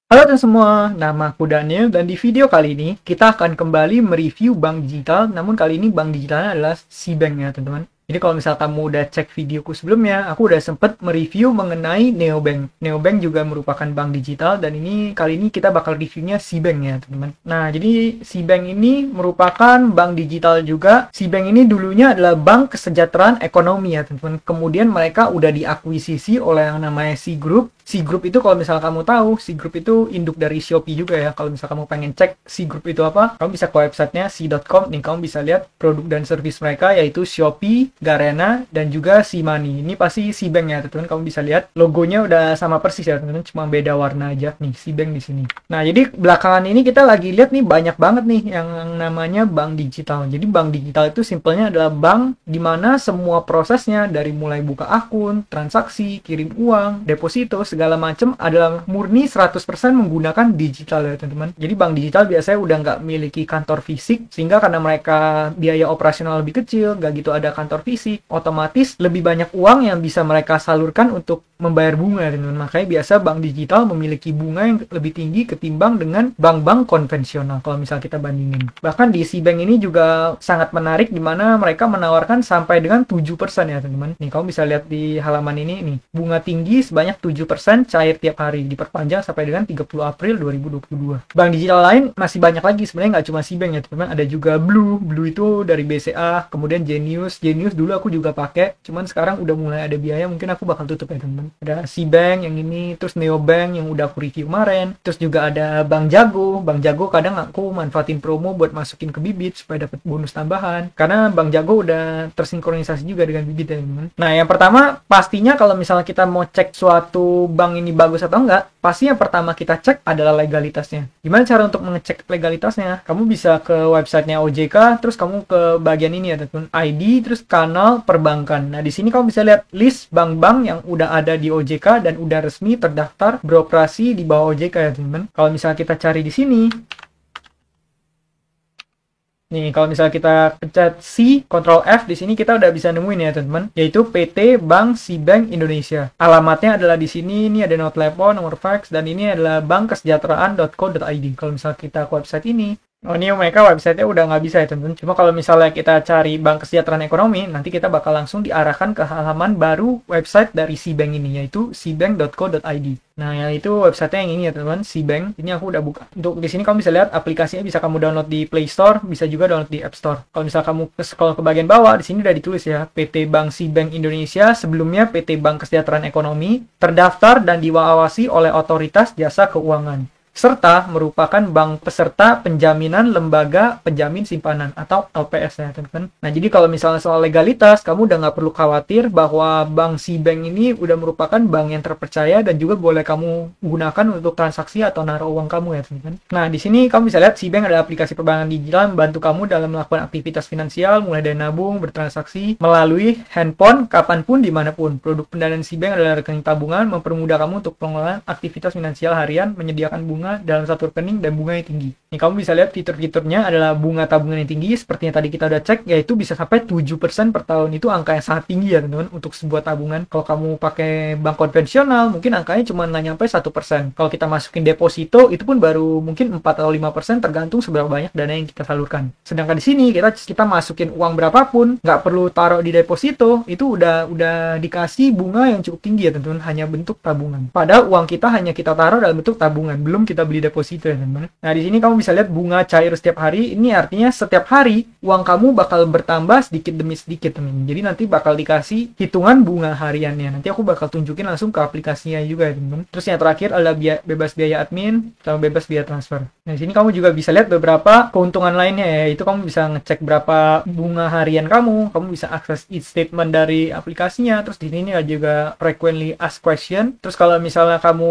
Halo teman semua, nama aku Daniel dan di video kali ini kita akan kembali mereview bank digital, namun kali ini bank digitalnya adalah Cbank ya teman-teman. Jadi kalau misal kamu udah cek videoku sebelumnya, aku udah sempet mereview mengenai Neobank. Neobank juga merupakan bank digital dan kali ini kita bakal reviewnya Cbank ya teman-teman. Nah jadi Cbank ini merupakan bank digital juga. Cbank ini dulunya adalah bank kesejahteraan ekonomi ya teman-teman. Kemudian mereka udah diakuisisi oleh yang namanya C Group. C Group itu kalau misal kamu tahu, C Group itu induk dari Shopee juga ya. Kalau misal kamu pengen cek C Group itu apa, kamu bisa ke websitenya c.com. Nih kamu bisa lihat produk dan service mereka yaitu Shopee, Garena, dan juga C-Money. Ini pasti C-Bank ya teman-teman. Kamu bisa lihat logonya udah sama persis ya teman-teman, cuma beda warna aja nih C-Bank di sini. Nah jadi belakangan ini kita lagi lihat nih banyak banget nih yang namanya bank digital. Jadi bank digital itu simpelnya adalah bank di mana semua prosesnya dari mulai buka akun, transaksi, kirim uang, deposito, segala macam adalah murni 100% menggunakan digital ya teman-teman. Jadi bank digital biasanya udah nggak memiliki kantor fisik, sehingga karena mereka biaya operasional lebih kecil, nggak gitu ada kantor fisik, otomatis lebih banyak uang yang bisa mereka salurkan untuk membayar bunga ya teman-teman. Makanya biasa bank digital memiliki bunga yang lebih tinggi ketimbang dengan bank-bank konvensional kalau misal kita bandingin. Bahkan di Cbank ini juga sangat menarik di mana mereka menawarkan sampai dengan 7% ya teman-teman. Nih kamu bisa lihat di halaman ini nih, bunga tinggi sebanyak 7% cair tiap hari, diperpanjang sampai dengan 30 April 2022. Bank digital lain masih banyak lagi sebenarnya, nggak cuma Cbank ya teman-teman, ada juga Blue itu dari BCA, kemudian Genius dulu aku juga pakai, cuman sekarang udah mulai ada biaya, mungkin aku bakal tutup ya teman-teman. Ada Cbank yang ini, terus Neobank yang udah aku review kemarin, terus juga ada Bank Jago kadang aku manfaatin promo buat masukin ke Bibit supaya dapat bonus tambahan, karena Bank Jago udah tersinkronisasi juga dengan Bibit ya teman-teman. Nah yang pertama pastinya kalau misalnya kita mau cek suatu bank ini bagus atau enggak, pasti yang pertama kita cek adalah legalitasnya. Gimana cara untuk mengecek legalitasnya? Kamu bisa ke websitenya OJK, terus kamu ke bagian ini ya teman-teman, ID, terus kanal perbankan. Nah di sini kamu bisa lihat list bank-bank yang udah ada di OJK dan udah resmi terdaftar beroperasi di bawah OJK ya teman-teman. Kalau misalnya kita cari di sini, nih, kalau misalnya kita pencet C, Ctrl F, di sini kita udah bisa nemuin ya, teman-teman, yaitu PT Bank Cbank Indonesia. Alamatnya adalah di sini, ini ada nomor telepon, nomor fax, dan ini adalah bankkesejahteraan.co.id. Kalau misalnya kita ke website ini, oh ini mereka websitenya udah nggak bisa ya teman-teman. Cuma kalau misalnya kita cari Bank Kesejahteraan Ekonomi, nanti kita bakal langsung diarahkan ke halaman baru website dari Cbank ini, yaitu cbank.co.id. Nah, yang itu websitenya yang ini ya teman-teman, Cbank. Ini aku udah buka. Untuk di sini kamu bisa lihat aplikasinya, bisa kamu download di Play Store, bisa juga download di App Store. Kalau misal kamu scroll ke bagian bawah, di sini udah ditulis ya, PT Bank Cbank Indonesia, sebelumnya PT Bank Kesejahteraan Ekonomi, terdaftar dan diawasi oleh Otoritas Jasa Keuangan, serta merupakan bank peserta penjaminan lembaga penjamin simpanan atau LPS ya teman-teman. Nah jadi kalau misalnya soal legalitas, kamu udah nggak perlu khawatir bahwa Bank Cbank ini udah merupakan bank yang terpercaya dan juga boleh kamu gunakan untuk transaksi atau naruh uang kamu ya teman-teman. Nah di sini kamu bisa lihat Cbank adalah aplikasi perbankan digital yang membantu kamu dalam melakukan aktivitas finansial mulai dari nabung, bertransaksi melalui handphone kapanpun dimanapun. Produk pendanaan Cbank adalah rekening tabungan, mempermudah kamu untuk pengelolaan aktivitas finansial harian, menyediakan bunga dalam satu rekening dan bunga yang tinggi. Nih kamu bisa lihat fitur-fiturnya adalah bunga tabungan yang tinggi, seperti yang tadi kita udah cek, yaitu bisa sampai 7% per tahun. Itu angka yang sangat tinggi ya teman-teman untuk sebuah tabungan. Kalau kamu pakai bank konvensional, mungkin angkanya cuma nggak nyampe 1%. Kalau kita masukin deposito, itu pun baru mungkin 4 atau 5%, tergantung seberapa banyak dana yang kita salurkan. Sedangkan di sini kita masukin uang berapapun, nggak perlu taruh di deposito, itu udah dikasih bunga yang cukup tinggi ya teman-teman, hanya bentuk tabungan. Padahal uang kita hanya kita taruh dalam bentuk tabungan, belum kita beli deposito ya teman-teman. Nah di sini kamu bisa lihat bunga cair setiap hari. Ini artinya setiap hari uang kamu bakal bertambah sedikit demi sedikit teman-teman. Jadi nanti bakal dikasih hitungan bunga hariannya. Nanti aku bakal tunjukin langsung ke aplikasinya juga ya teman-teman. Terus yang terakhir adalah bebas biaya admin sama bebas biaya transfer. Nah di sini kamu juga bisa lihat beberapa keuntungan lainnya ya. Itu kamu bisa ngecek berapa bunga harian kamu bisa akses each statement dari aplikasinya. Terus di sini ada juga frequently asked question. Terus kalau misalnya kamu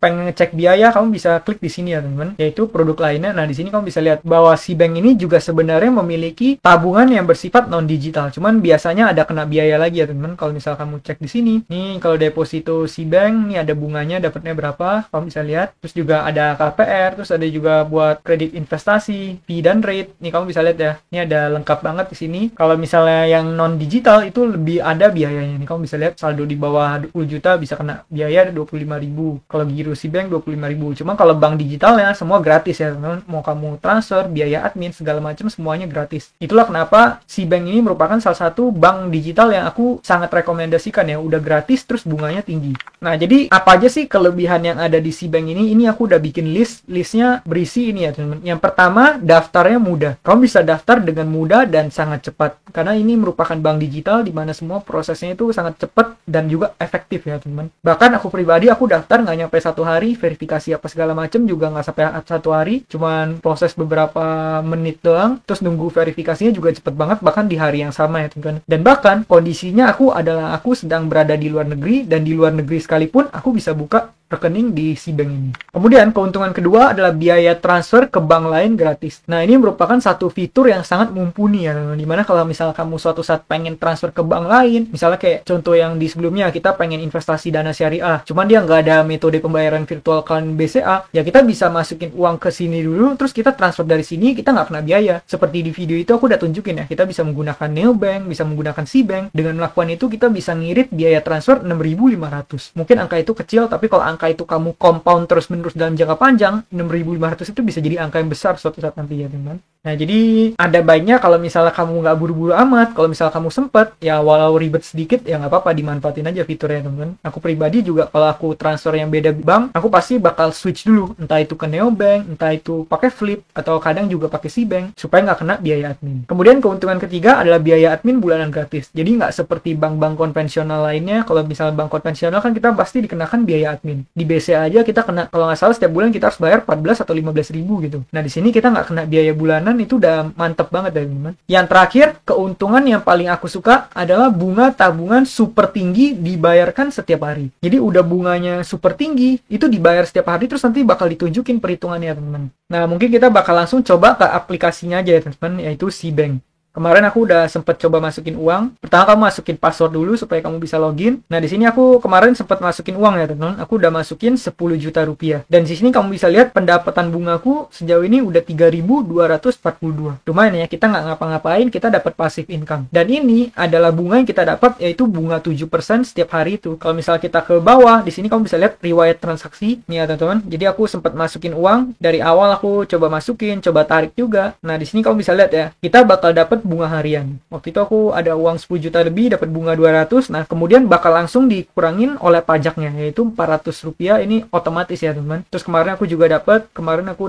pengen ngecek biaya, kamu bisa klik di sini ya teman-teman, yaitu produk lainnya. Nah di sini kamu bisa lihat bahwa Cbank ini juga sebenarnya memiliki tabungan yang bersifat non digital, cuman biasanya ada kena biaya lagi ya teman-teman. Kalau misal kamu cek di sini nih, kalau deposito Cbank nih ada bunganya dapatnya berapa, kamu bisa lihat. Terus juga ada KPR, terus ada juga buat kredit investasi, fee dan rate. Nih kamu bisa lihat ya, ini ada lengkap banget di sini. Kalau misalnya yang non digital itu lebih ada biayanya. Nih kamu bisa lihat saldo di bawah 20 juta bisa kena biaya 25.000. Kalau giro Cbank 25.000. Cuma kalau kalau bank digitalnya semua gratis ya teman-teman. Mau kamu transfer, biaya admin, segala macam semuanya gratis. Itulah kenapa SeaBank ini merupakan salah satu bank digital yang aku sangat rekomendasikan ya. Udah gratis terus bunganya tinggi. Nah, jadi apa aja sih kelebihan yang ada di SeaBank ini? Ini aku udah bikin listnya berisi ini ya teman-teman. Yang pertama, daftarnya mudah. Kamu bisa daftar dengan mudah dan sangat cepat. Karena ini merupakan bank digital di mana semua prosesnya itu sangat cepat dan juga efektif ya teman-teman. Bahkan aku pribadi, aku daftar nggak nyampe 1 hari, verifikasi apa segala macam juga nggak sampai 1 hari, cuman proses beberapa menit doang, terus nunggu verifikasinya juga cepet banget, bahkan di hari yang sama ya teman-teman. Dan bahkan kondisinya aku sedang berada di luar negeri, dan di luar negeri sekalipun aku bisa buka rekening di SeaBank ini. Kemudian keuntungan kedua adalah biaya transfer ke bank lain gratis. Nah, ini merupakan satu fitur yang sangat mumpuni ya, dimana kalau misalnya kamu suatu saat pengen transfer ke bank lain, misalnya kayak contoh yang di sebelumnya kita pengen investasi dana syariah, cuman dia nggak ada metode pembayaran virtual account BCA, ya kita bisa masukin uang ke sini dulu, terus kita transfer dari sini, kita nggak kena biaya. Seperti di video itu aku udah tunjukin ya, kita bisa menggunakan Neobank, bisa menggunakan SeaBank. Dengan melakukan itu kita bisa ngirit biaya transfer 6.500. Mungkin angka itu kecil, tapi kalau angka itu kamu compound terus-menerus dalam jangka panjang, 6.500 itu bisa jadi angka yang besar suatu saat nanti ya teman. Nah, jadi ada baiknya kalau misalnya kamu nggak buru-buru amat, kalau misalnya kamu sempet, ya walau ribet sedikit, ya nggak apa-apa, dimanfaatin aja fiturnya teman. Aku pribadi juga kalau aku transfer yang beda bank, aku pasti bakal switch dulu, entah itu ke Neobank, entah itu pakai Flip, atau kadang juga pakai SeaBank, supaya nggak kena biaya admin. Kemudian keuntungan ketiga adalah biaya admin bulanan gratis. Jadi nggak seperti bank-bank konvensional lainnya. Kalau misalnya bank konvensional kan kita pasti dikenakan biaya admin. Di BCA aja kita kena, kalau nggak salah setiap bulan kita harus bayar 14 atau 15 ribu gitu. Nah, di sini kita nggak kena biaya bulanan, itu udah mantep banget ya teman. Yang terakhir, keuntungan yang paling aku suka adalah bunga tabungan super tinggi dibayarkan setiap hari. Jadi udah bunganya super tinggi, itu dibayar setiap hari, terus nanti bakal ditunjukin perhitungannya teman. Nah, mungkin kita bakal langsung coba ke aplikasinya aja ya teman, yaitu SeaBank. Kemarin aku udah sempet coba masukin uang. Pertama kamu masukin password dulu supaya kamu bisa login. Nah, di sini aku kemarin sempet masukin uang ya, teman. Aku udah masukin 10 juta rupiah. Dan di sini kamu bisa lihat pendapatan bungaku sejauh ini udah 3.242. Lumayan ya, kita nggak ngapa-ngapain, kita dapat passive income. Dan ini adalah bunga yang kita dapat, yaitu bunga 7% setiap hari itu. Kalau misal kita ke bawah, di sini kamu bisa lihat riwayat transaksi. Nih ya, teman-teman. Jadi aku sempet masukin uang. Dari awal aku coba masukin, coba tarik juga. Nah, di sini kamu bisa lihat ya, kita bakal dapat bunga harian. Waktu itu aku ada uang 10 juta lebih, dapat bunga 200. Nah, kemudian bakal langsung dikurangin oleh pajaknya, yaitu 400 rupiah. Ini otomatis ya teman. Terus kemarin aku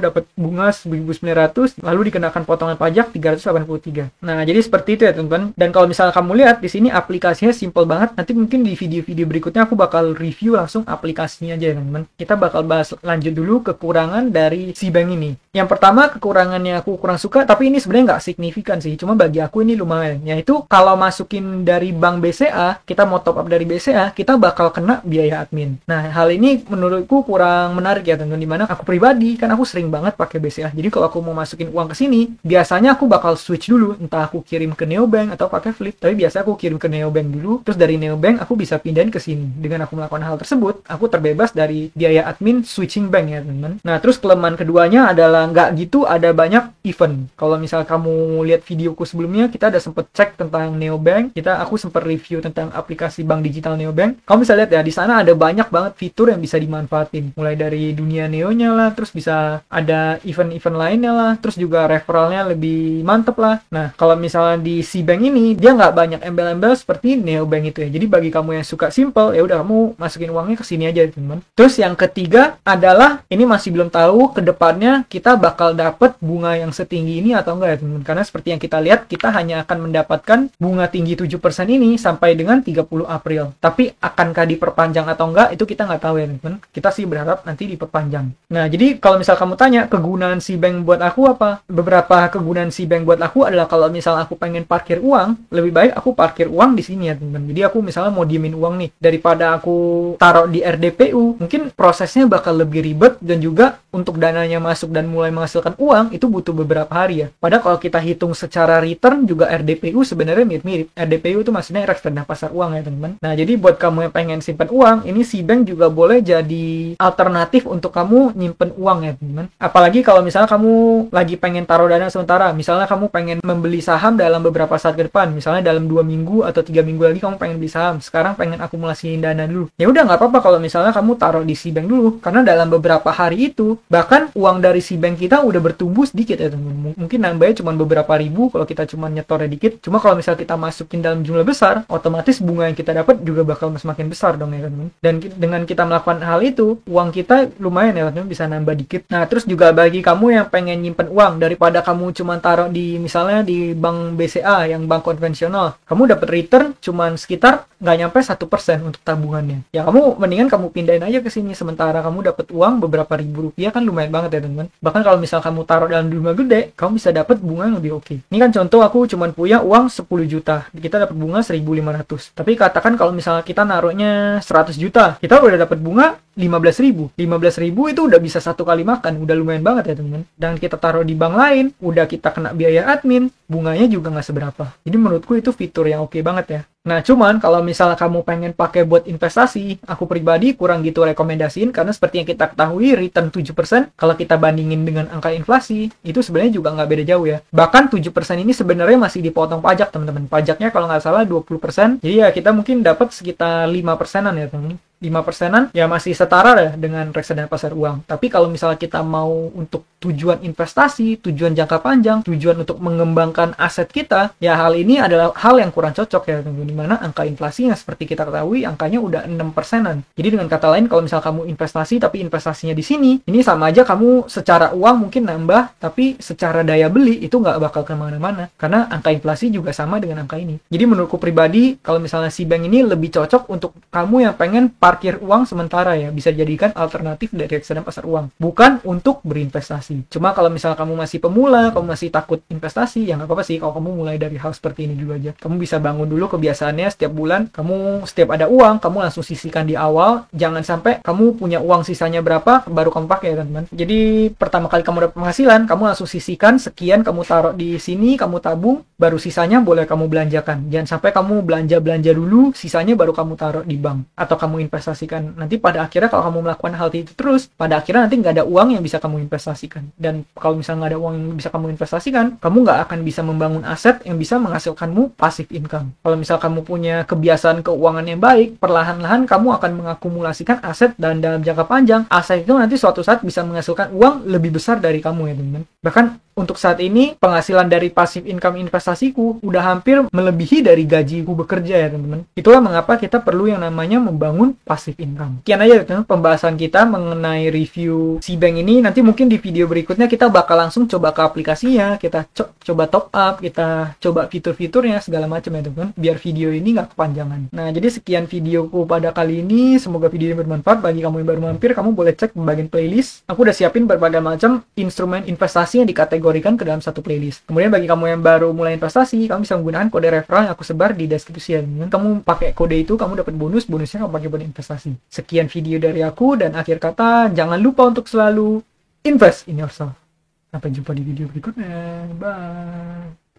dapat bunga 1.900, lalu dikenakan potongan pajak 383. Nah, jadi seperti itu ya teman. Dan kalau misalnya kamu lihat di sini aplikasinya simple banget. Nanti mungkin di video-video berikutnya aku bakal review langsung aplikasinya aja ya teman. Kita bakal bahas lanjut dulu kekurangan dari SeaBank ini. Yang pertama, kekurangannya aku kurang suka, tapi ini sebenarnya nggak signifikan sih. Cuma bagi aku ini lumayan. Yaitu kalau masukin dari bank BCA, kita mau top up dari BCA, kita bakal kena biaya admin. Nah, hal ini menurutku kurang menarik ya teman. Dimana aku pribadi, kan aku sering banget pakai BCA. Jadi kalau aku mau masukin uang ke sini, biasanya aku bakal switch dulu. Entah aku kirim ke Neobank atau pakai Flip. Tapi biasa aku kirim ke Neobank dulu, terus dari Neobank aku bisa pindahin ke sini. Dengan aku melakukan hal tersebut, aku terbebas dari biaya admin switching bank ya teman. Nah, terus kelemahan keduanya adalah nggak gitu ada banyak event. Kalau misal kamu lihat videoku sebelumnya, kita ada sempet cek tentang Neobank. Aku sempet review tentang aplikasi bank digital Neobank. Kamu bisa lihat ya, di sana ada banyak banget fitur yang bisa dimanfaatin. Mulai dari dunia Neonya lah, terus bisa ada event-event lainnya lah, terus juga referralnya lebih mantep lah. Nah, kalau misalnya di SeaBank ini, dia nggak banyak embel-embel seperti Neobank itu ya. Jadi bagi kamu yang suka simple, ya udah kamu masukin uangnya ke sini aja teman. Terus yang ketiga adalah, ini masih belum tahu ke depannya kita bakal dapat bunga yang setinggi ini atau enggak ya teman. Karena seperti yang kita lihat, kita hanya akan mendapatkan bunga tinggi 7% ini sampai dengan 30 April. Tapi akankah diperpanjang atau enggak, itu kita nggak tahu ya teman. Kita sih berharap nanti diperpanjang. Nah, jadi kalau misal kamu tanya kegunaan SeaBank buat aku apa? Beberapa kegunaan SeaBank buat aku adalah kalau misal aku pengen parkir uang, lebih baik aku parkir uang di sini ya teman. Jadi aku misalnya mau diemin uang nih, daripada aku taruh di RDPU, mungkin prosesnya bakal lebih ribet, dan juga untuk dananya masuk dan mulai menghasilkan uang itu butuh beberapa hari ya. Padahal kalau kita hitung secara return juga RDPU sebenarnya mirip-mirip. RDPU itu maksudnya reksadana pasar uang ya teman-teman. Nah, jadi buat kamu yang pengen simpan uang, ini Cbank juga boleh jadi alternatif untuk kamu nyimpen uang ya teman-teman. Apalagi kalau misalnya kamu lagi pengen taruh dana sementara, misalnya kamu pengen membeli saham dalam beberapa saat ke depan, misalnya dalam 2 minggu atau 3 minggu lagi kamu pengen beli saham, sekarang pengen akumulasiin dana dulu. Ya udah nggak apa-apa kalau misalnya kamu taruh di Cbank dulu, karena dalam beberapa hari itu bahkan uang dari Cbank kita udah bertumbuh sedikit ya teman-teman. Mungkin nambahnya cuma beberapa ribu kalau kita cuma nyetornya dikit. Cuma kalau misalnya kita masukin dalam jumlah besar, otomatis bunga yang kita dapat juga bakal semakin besar dong ya teman-teman. Dan dengan kita melakukan hal itu, uang kita lumayan ya teman-teman, bisa nambah dikit. Nah, terus juga bagi kamu yang pengen nyimpen uang daripada kamu cuma taruh di misalnya di bank BCA yang bank konvensional, kamu dapat return cuma sekitar nggak nyampe 1% untuk tabungannya. Ya kamu mendingan kamu pindahin aja ke sini, sementara kamu dapat uang beberapa ribu rupiah, kan lumayan banget ya teman-teman. Bahkan kalau misal kamu taruh dalam jumlah gede, kamu bisa dapat bunga yang lebih oke. Ini kan contoh aku cuma punya uang 10 juta, kita dapat bunga 1.500. Tapi katakan kalau misalnya kita naruhnya 100 juta, kita udah dapat bunga 15.000. 15.000 itu udah bisa satu kali makan, udah lumayan banget ya teman-teman. Dan kita taruh di bank lain, udah kita kena biaya admin, bunganya juga nggak seberapa. Jadi menurutku itu fitur yang oke banget ya. Nah, cuman kalau misalnya kamu pengen pakai buat investasi, aku pribadi kurang gitu rekomendasiin, karena seperti yang kita ketahui, return 7% kalau kita bandingin dengan angka inflasi, itu sebenarnya juga nggak beda jauh ya. Bahkan 7% ini sebenarnya masih dipotong pajak, teman-teman. Pajaknya kalau nggak salah 20%, jadi ya kita mungkin dapat sekitar 5%-an ya, teman-teman. 5%-an ya masih setara ya dengan reksadana pasar uang. Tapi kalau misalnya kita mau untuk tujuan investasi, tujuan jangka panjang, tujuan untuk mengembangkan aset kita, ya hal ini adalah hal yang kurang cocok ya, di mana angka inflasinya seperti kita ketahui angkanya udah 6%-an. Jadi dengan kata lain, kalau misalnya kamu investasi tapi investasinya di sini, ini sama aja kamu secara uang mungkin nambah, tapi secara daya beli itu nggak bakal kemana-mana, karena angka inflasi juga sama dengan angka ini. Jadi menurutku pribadi, kalau misalnya Cbank ini lebih cocok untuk kamu yang pengen parkir uang sementara ya, bisa jadikan alternatif dari reksadana pasar uang, bukan untuk berinvestasi. Cuma kalau misalnya kamu masih pemula, kamu masih takut investasi, ya nggak apa-apa sih kalau kamu mulai dari hal seperti ini dulu aja. Kamu bisa bangun dulu kebiasaannya setiap bulan, kamu setiap ada uang, kamu langsung sisihkan di awal, jangan sampai kamu punya uang sisanya berapa, baru kamu pakai ya teman-teman. Jadi pertama kali kamu dapat penghasilan, kamu langsung sisihkan, sekian kamu taruh di sini, kamu tabung, baru sisanya boleh kamu belanjakan. Jangan sampai kamu belanja dulu, sisanya baru kamu taruh di bank, atau kamu investasikan. Nanti pada akhirnya kalau kamu melakukan hal itu terus, pada akhirnya nanti nggak ada uang yang bisa kamu investasikan. Dan kalau misalnya nggak ada uang yang bisa kamu investasikan, kamu nggak akan bisa membangun aset yang bisa menghasilkanmu passive income. Kalau misal kamu punya kebiasaan keuangan yang baik, perlahan-lahan kamu akan mengakumulasikan aset, dan dalam jangka panjang, aset itu nanti suatu saat bisa menghasilkan uang lebih besar dari kamu ya teman-teman. Bahkan untuk saat ini, penghasilan dari passive income investasiku udah hampir melebihi dari gajiku bekerja ya teman-teman. Itulah mengapa kita perlu yang namanya membangun passive income. Sekian aja teman-teman pembahasan kita mengenai review Cbank ini. Nanti mungkin di video berikutnya kita bakal langsung coba ke aplikasinya, kita coba top up, kita coba fitur-fiturnya segala macam ya teman-teman, biar video ini nggak kepanjangan. Nah, jadi sekian videoku pada kali ini. Semoga video ini bermanfaat. Bagi kamu yang baru mampir, kamu boleh cek bagian playlist. Aku udah siapin berbagai macam instrumen investasi yang dikategorikan ke dalam satu playlist. Kemudian bagi kamu yang baru mulai investasi, kamu bisa menggunakan kode referral yang aku sebar di deskripsi. Kamu pakai kode itu, kamu dapat bonusnya kamu pakai buat investasi. Sekian video dari aku, dan akhir kata, jangan lupa untuk selalu invest in yourself. Sampai jumpa di video berikutnya. Bye.